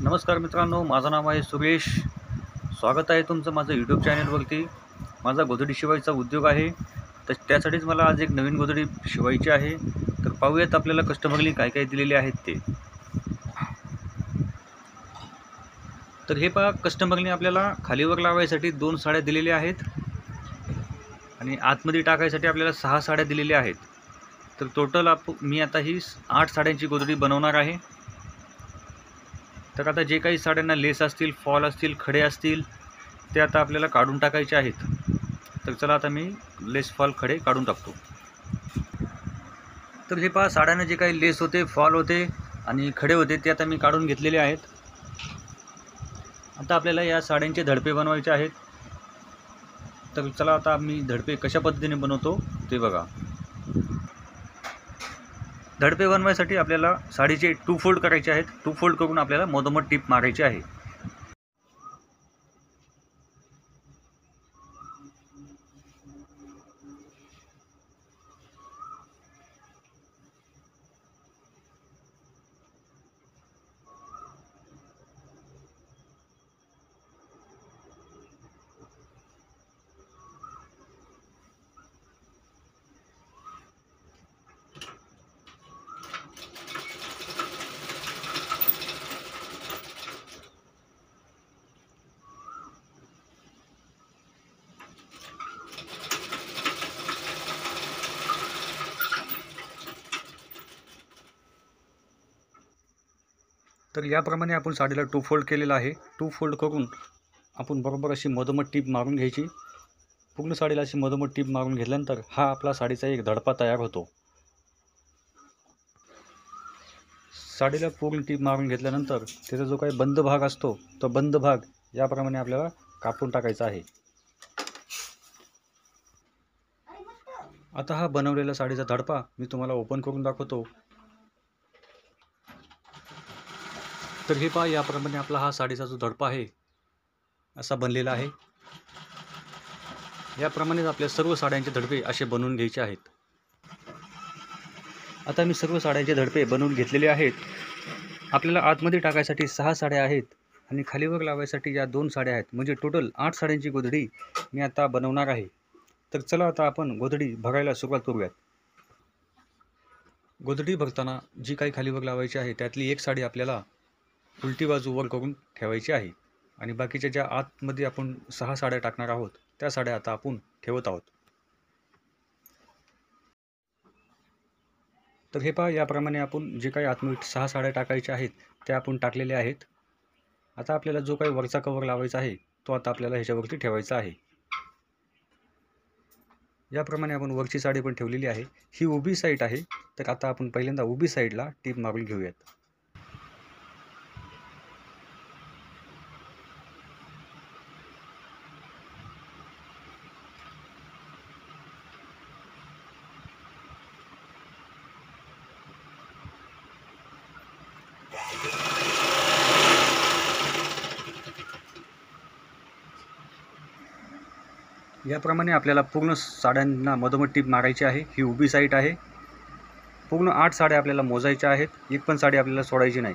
नमस्कार मित्रांनो, माझं नाव आहे सुरेश. स्वागत आहे तुमचं माझं यूट्यूब चॅनलवरती. माझा गोधडी शिवायचा उद्योग आहे. तर त्यासाठीच मला आज एक नवीन गोधडी शिवायची आहे. तर पाहूयात आपल्याला कस्टमरनी काय काय दिलेले आहेत ते. तर हे पहा, कस्टमरनी आपल्याला खालीवर लावायसाठी 2 साड्या दिलेल्या आहेत आणि आतमध्ये टाकायसाठी आपल्याला 6 साड्या दिलेल्या आहेत. तर टोटल मी आता ही 8 साड्यांची गोधडी बनवणार आहे. तर आता जे काही साड्यांना लेस असतील, फॉल असतील, खडे असतील, ते आता आपल्याला काढून टाकायचे आहेत. तर चला आता मी लेस फॉल खडे काढून टाकतो. तर हे पहा, साड्यांना जे काही लेस होते, फॉल होते आणि खडे होते ते आता मी काढून घेतलेले आहेत. आता आपल्याला या साड्यांचे धडपे बनवायचे आहेत. तर चला आता मी धडपे कशा पद्धतीने बनवतो ते बघा. धडपे बनवायसाठी आपल्याला साडीचे 2 फोल्ड करायचे आहेत. 2 फोल्ड करून आपल्याला मधोमध टीप मारायची आहे. तर याप्रमाणे आपण साडीला 2 फोल्ड केलेला आहे. 2 फोल्ड करून आपण बरोबर अशी मधोमध टीप मारून घ्यायची. पूर्ण साडीला अशी मधोमध टीप मारून घेतल्यानंतर हा आपला साडीचा एक धडपा तयार होतो. साडीला पूर्ण टीप मारून घेतल्यानंतर त्याचा जो काही बंद भाग असतो तो बंद भाग याप्रमाणे आपल्याला कापून टाकायचा आहे. आता हा बनवलेला साडीचा धडपा मी तुम्हाला ओपन करून दाखवतो. तर हे पहा, याप्रमाणे आपला हा साडीचा जो धडपा आहे असा बनलेला आहे. याप्रमाणेच आपल्या सर्व साड्यांचे धडपे असे बनवून घ्यायचे आहेत. आता मी सर्व साड्यांचे धडपे बनवून घेतलेले आहेत. आपल्याला आतमध्ये टाकायसाठी 6 साड्या आहेत आणि खालीवर लावायसाठी या 2 साड्या आहेत. म्हणजे टोटल 8 साड्यांची गोधडी मी आता बनवणार आहे. तर चला आता आपण गोधडी भरायला सुरुवात करूयात. गोधडी भरताना जी काही खालीवर लावायची आहे त्यातली एक साडी आपल्याला उलटी बाजू वर करून ठेवायची आहे आणि बाकीच्या ज्या आतमध्ये आपण 6 साड्या टाकणार आहोत त्या साड्या आता आपण ठेवत आहोत. तर हे पहा, याप्रमाणे आपण जे काही आतमध्ये 6 साड्या टाकायच्या आहेत त्या आपण टाकलेल्या आहेत. आता आपल्याला जो काही वरचा कवर लावायचा आहे तो आता आपल्याला ह्याच्यावरती ठेवायचा आहे. याप्रमाणे आपण वरची साडी पण ठेवलेली आहे. ही उभी साईड आहे. तर आता आपण पहिल्यांदा उभी साईडला टीप मारून घेऊयात. याप्रमाणे आपल्याला पूर्ण साड्यांना मधोमध टीप मारायची आहे. ही उभी साईड आहे. पूर्ण 8 साड्या आपल्याला मोजायच्या आहेत. एक पण साडी आपल्याला सोडायची नाही.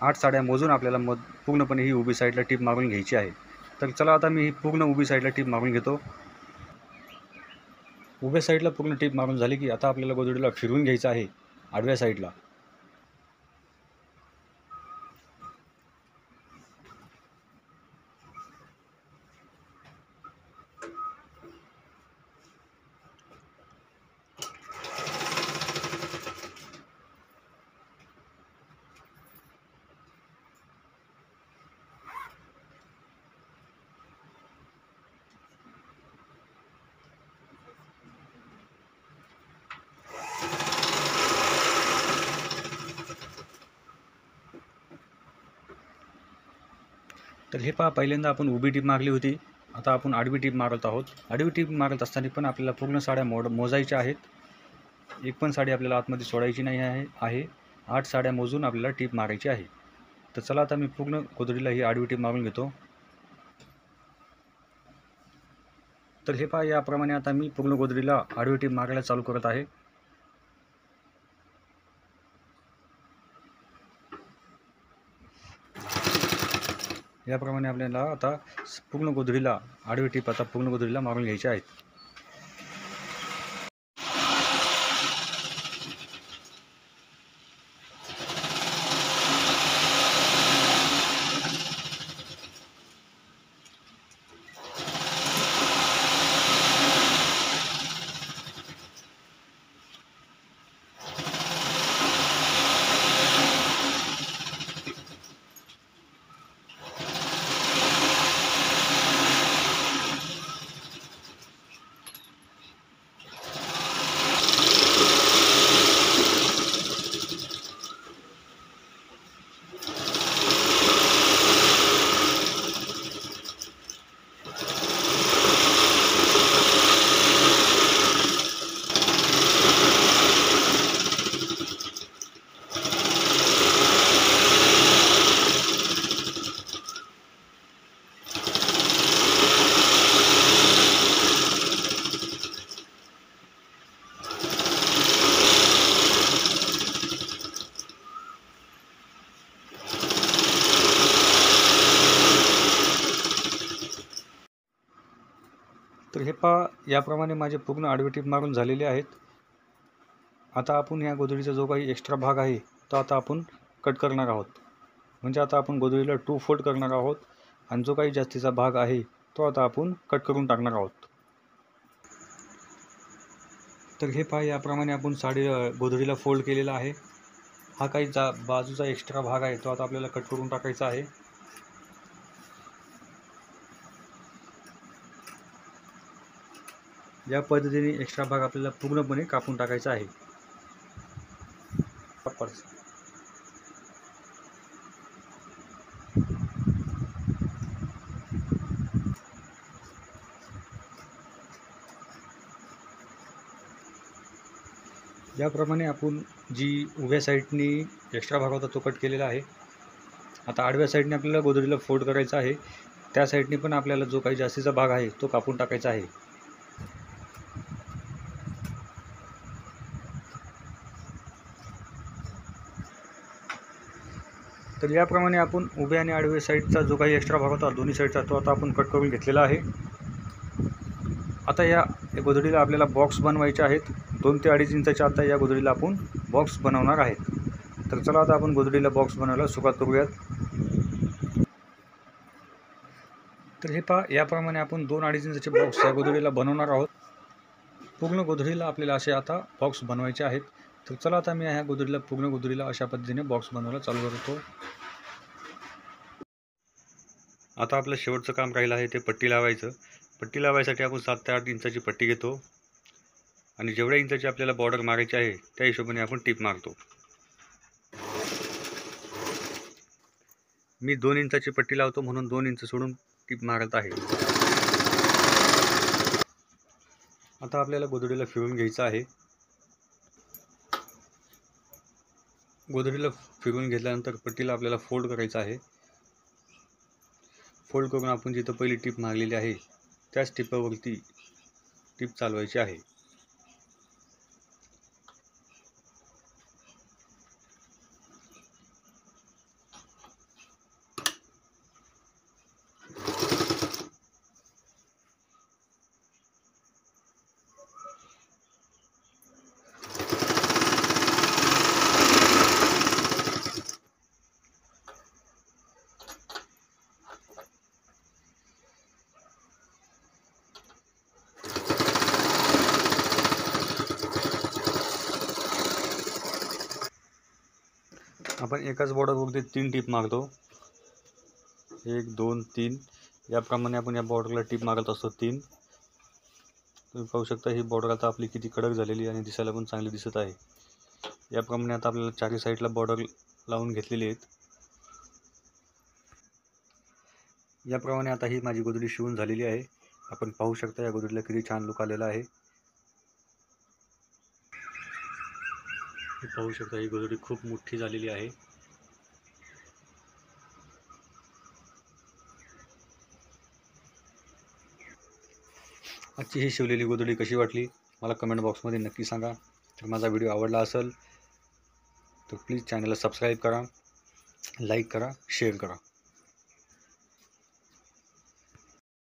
8 साड्या मोजून आपल्याला पूर्णपणे ही उभी साईडला टीप मारून घ्यायची आहे. तर चला आता मी ही पूर्ण उभी साईडला टीप मारून घेतो. उभ्या साईडला पूर्ण टीप मारून झाली की आता आपल्याला गोधडीला फिरवून घ्यायचं आहे आडव्या साईडला. तर हे पहा, पहिल्यांदा आपण उभी टीप मारली होती. आता आपण आडवी टीप मारत आहोत. आडवी टीप मारत असताना पण आपल्याला पूर्ण साड्या मोजायच्या आहेत. एक पण साडी आपल्याला आतमध्ये सोडायची नाही आहे. 8 साड्या मोजून आपल्याला टीप मारायची आहे. तर चला आता मी पूर्ण गोधडीला ही आडवी टीप मारून घेतो. तर हे पहा, याप्रमाणे आता मी पूर्ण गोधडीला आडवी टीप मारायला चालू करत आहे. याप्रमाणे आपल्याला आता पूर्ण गोधडीला आडवी टीप आता पूर्ण गोधडीला मारून घ्यायचे आहेत. तर हे पहा, याप्रमाणे माझे पूर्ण आडवी टीप मारून झालेले आहेत. आता आपण ह्या गोधडीचा जो काही एक्स्ट्रा भाग आहे तो आता आपण कट करणार आहोत. म्हणजे आता आपण गोधडीला 2 फोल्ड करणार आहोत आणि जो काही जास्तीचा भाग आहे तो आता आपण कट करून टाकणार आहोत. तर हे पहा, याप्रमाणे आपण गोधडीला फोल्ड केलेला आहे. हा काही बाजूचा एक्स्ट्रा भाग आहे तो आता आपल्याला कट करून टाकायचा आहे. या पद्धतीने एक्स्ट्रा भाग आपल्याला पूर्णपणे कापून टाकायचा आहे. याप्रमाणे आपण जी उभ्या साईडनी एक्स्ट्रा भाग होता तो कट केलेला आहे. आता आडव्या साईडने आपल्याला गोधडीला फोल्ड करायचा आहे. त्या साईडने पण आपल्याला जो काही जास्तीचा भाग आहे तो कापून टाकायचा आहे. तर याप्रमाणे आपण उभ्या आणि आडव्या साईडचा जो काही एक्स्ट्रा भाग होता दोन्ही साईडचा तो आता आपण कट करून घेतलेला आहे. आता या गोधडीला आपल्याला बॉक्स बनवायचे आहेत. 2 ते 2.5 इंचाच्या आता या गोधडीला आपण बॉक्स बनवणार आहेत. तर चला आता आपण गोधडीला बॉक्स बनवायला सुरुवात करूयात. तर हे पहा, याप्रमाणे आपण 2-2.5 इंचाचे बॉक्स या गोधडीला बनवणार आहोत. पूर्ण गोधडीला आपल्याला असे आता बॉक्स बनवायचे आहेत. तर चला आता मी ह्या पूर्ण गोधडीला अशा पद्धतीने बॉक्स बनवायला चालू करतो. आता आपलं शेवटचं काम राहिलं आहे ते पट्टी लावायचं. पट्टी लावायसाठी आपण 7 ते 8 इंचाची पट्टी घेतो आणि जेवढ्या इंचाची आपल्याला बॉर्डर मारायची आहे त्या हिशोबाने आपण टीप मारतो. मी 2 इंचाची पट्टी लावतो म्हणून 2 इंच सोडून टीप मारत आहे. आता आपल्याला गोधडीला फिरवून घ्यायचं आहे. गोधडीला फिरवून घेतल्यानंतर पट्टीला आपल्याला फोल्ड करायचं आहे. फोल्ड करून आपण जिथं पहिली टीप मारलेली आहे त्याच टिपावरती टीप चालवायची आहे. आपण एकाच बॉर्डरवरती 3 टीप मारतो. 1 2 3 याप्रमाणे आपण या बॉर्डरला टीप मारत असतो 3. तुम्ही पाहू शकता ही बॉर्डर आता आपली किती कडक झालेली आणि दिसायला पण चांगली दिसत आहे. याप्रमाणे आता आपल्याला चारही साईडला बॉर्डर लावून घेतलेली आहेत. याप्रमाणे आता ही माझी गोधडी शिवून झालेली आहे. आपण पाहू शकता या गोधडीला किती छान लुक आलेला आहे. पाहू शकता ही गोधडी खूप मोठी झालेली आहे. आजची ही शिवलेली गोधडी कशी वाटली मला कमेंट बॉक्समध्ये नक्की सांगा. तर माझा व्हिडिओ आवडला असेल तर प्लीज चॅनलला सबस्क्राईब करा, लाईक करा, शेअर करा.